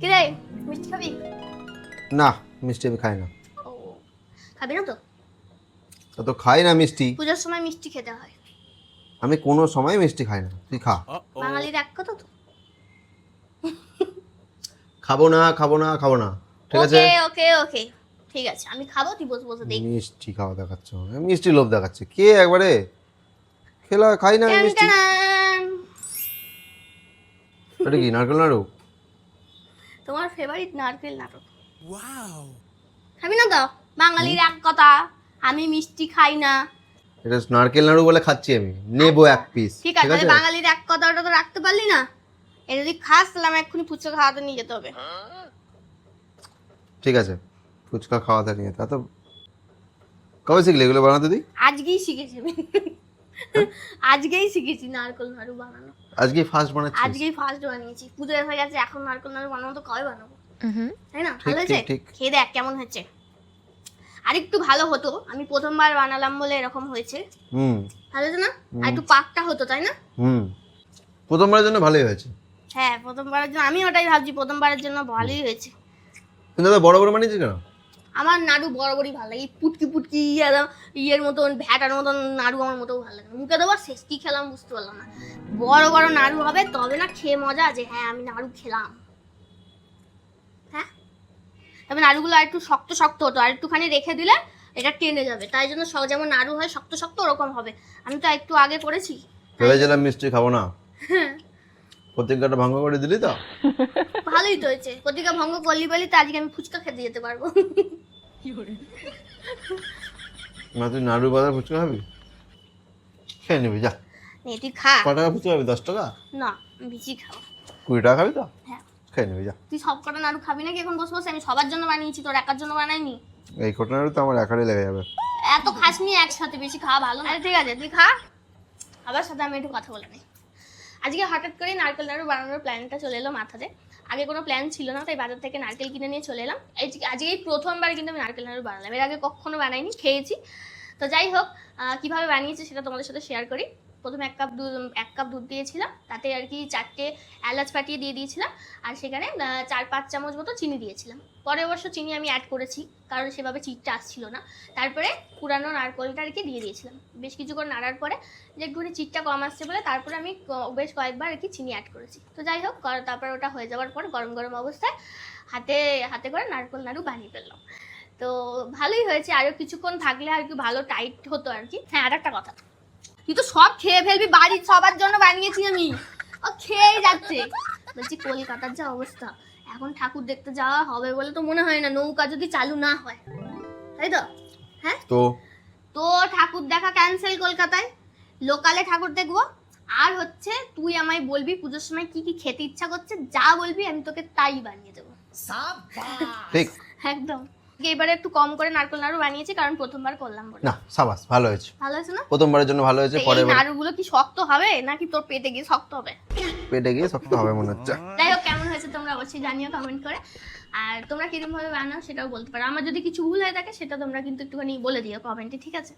কি রে মিষ্টি খাবি? না মিষ্টি আমি খাই না। ও খাবি না তো? তো খাই না মিষ্টি। পূজার সময় মিষ্টি খেতে হয়। আমি কোনো সময় মিষ্টি খাই না, তুই খা। বাঙালির এক কথা তো। খাবো না খাবো না খাবো না, ঠিক আছে? ওকে ওকে ওকে ঠিক আছে, আমি খাবো, তুই বসে বসে দেখবি। মিষ্টি খাওয়া দেখাচ্ছে, মিষ্টি লোভ দেখাচ্ছে কে একবারে। খেলা খাই না আমি টান মিষ্টি। টান। এটা কি নারকেল নাড়ু? তোমার ফেভারিট নারকেল নাড়ু। ওয়াও, খাবি না তো? বাঙালির এক কথা, আমি মিষ্টি খাই না। এটা নারকেল নাড়ু বলে খাচ্ছি আমি, নেবো এক পিস। ঠিক আছে, তাহলে বাঙালির এক কথাটা তো রাখতে পারলি না। এটা যদি খাস তাহলে আমার এক্ষুনি ফুচকা খাওয়াতে নিয়ে যেতে হবে। ঠিক আছে, ফুচকা খাওয়াতে নিয়ে তা তো কবে শিখলে এগুলো বানাতে? দিই আজকেই শিখেছি আমি। আজকেই শিখেছি নারকেল নাড়ু বানানো। আজকেই ফার্স্ট বানাচ্ছি। আজকেই ফার্স্ট বানিয়েছি, পুজো হয়ে গেছে, এখন নারকেল নাড়ু বানাবো তো কবে বানাবো? তাই না? ঠিক, ভালো হয়েছে? ঠিক। খেয়ে দেখ কেমন হয়েছে। আর একটু ভালো হতো, আমি প্রথমবার বানালাম বলে এরকম হয়েছে। ভালো হয়েছে না? আর একটু পাকটা হতো, তাই না? প্রথমবারের জন্য ভালোই হয়েছে। হ্যাঁ, প্রথমবারের জন্য আমি ওটাই ভাবছি, প্রথমবারের জন্য ভালোই হয়েছে। কিন্তু দাদা বড় বড় বানিয়েছিস কেন? আমার নাড়ু বড় বড়ই ভালো লাগে, পুটকি পুটকি ইয়ের মতন ভ্যাটার মতন নাড়ু আমার মোটেও ভালো লাগে না। মুখে দেবো শেষ কি খেলাম বুঝতে পারলাম না। বড় বড় নাড়ু হবে তবে না খেয়ে মজা আছে, হ্যাঁ আমি নাড়ু খেলাম। হ্যাঁ, তবে নাড়ুগুলো আর একটু শক্ত শক্ত হতো, আর একটুখানি রেখে দিলে এটা টেনে যাবে, তাই জন্য যেমন নাড়ু হয় শক্ত শক্ত ওরকম হবে। আমি তো একটু আগে করেছি। ভেবেছিলাম মিষ্টি খাবো না, প্রতিজ্ঞাটা ভঙ্গ করে দিলি তো। ভালোই তো হয়েছে, প্রতিজ্ঞা ভঙ্গ করলি বলি তো আজকে আমি ফুচকা খেতে যেতে পারবো। না তুই নাড়ু বাজার ফুচকা খাবি? খেয়ে নিবি যা। নে তুই খা। ক টাকা ফুচকা খাবি? 10 টাকা? না বেশি খাবো। 20 টাকা খাবি তো? হ্যাঁ। খেয়ে নিবি যা। তুই সব কটা নাড়ু খাবি নাকি এখন বসে বসে? আমি সবার জন্য বানিয়েছি, তোর একার জন্য বানাইনি। এই কটা নাড়ু তো আমার একারই লেগে যাবে। এত খাস নি একসাথে, বেশি খাওয়া ভালো না। ঠিক আছে তুই খা, আবার সাথে আমি একটু কথা বলে নিই। আজকে হঠাৎ করে নারকেল নাড়ু বানানোর প্ল্যানটা চলে এলো মাথাতে। আগে কোনো প্ল্যান ছিল না, তাই বাজার থেকে নারকেল কিনে নিয়ে চলে এলাম। আজকেই প্রথমবার কিন্তু আমি নারকেল নাড়ু বানালাম, এর আগে কখনো বানাইনি, খেয়েছি। তো যাই হোক, কীভাবে বানিয়েছি সেটা তোমাদের সাথে শেয়ার করি। প্রথমে এক কাপ দুধ দিয়েছিলাম, তাতে আর কি 4টে এলাচ ফাটিয়ে দিয়ে দিয়েছিলাম, আর সেখানে 4-5 চামচ মতো চিনি দিয়েছিলাম। পরে অবশ্য চিনি আমি অ্যাড করেছি, কারণ সেভাবে চিটটা আসছিল না। তারপরে পুরানো নারকেলটা আর কি দিয়ে দিয়েছিলাম। বেশ কিছুক্ষণ নাড়ার পরে যে একটুখানি চিটটা কম আসছে বলে তারপরে আমি বেশ কয়েকবার আর কি চিনি অ্যাড করেছি। তো যাই হোক, তারপরে ওটা হয়ে যাওয়ার পর গরম গরম অবস্থায় হাতে করে নারকেল নাড়ু বানিয়ে ফেললাম। তো ভালোই হয়েছে, আরও কিছুক্ষণ থাকলে আর কি ভালো টাইট হতো আর কি। হ্যাঁ, আর একটা কথা, তুই তো সব খেয়ে ফেলবি, বাড়ির সবার জন্য বানিয়েছি আমি। ও খেয়েই যাচ্ছে। বলছি কলকাতার যা অবস্থা, এখন ঠাকুর দেখতে যাওয়া হবে বলে তো মনে হয় না, নৌকা যদি চালু না হয়, তাই তো? হ্যাঁ, তো ঠাকুর দেখা ক্যান্সেল কলকাতায়, লোকালে ঠাকুর দেখবো। আর হচ্ছে তুই আমায় বলবি পুজোর সময় কি কি খেতে ইচ্ছা করছে, যা বলবি আমি তোকে তাই বানিয়ে দেবো। ঠিক একদম। এবারে একটু কম করে নারকেল নাড়ু বানিয়েছি, কারণ প্রথমবার করলাম বলে। না সাবাস, ভালো হয়েছে। ভালো হয়েছে না? প্রথমবারের জন্য ভালো হয়েছে। পরে নাড়ুগুলো কি শক্ত হবে নাকি তোর পেটে গিয়ে শক্ত হবে? পেটে গিয়ে শক্ত হবে মনে হচ্ছে। যাই হোক, কেমন হয়েছে তোমরা অবশ্যই জানিও কমেন্ট করে। আর তোমরা কিরকম ভাবে বানাও সেটাও বলতে পারো। আমার যদি কিছু ভুল হয়ে থাকে সেটা তোমরা কিন্তু একটুখানি বলে দিও কমেন্টে, ঠিক আছে?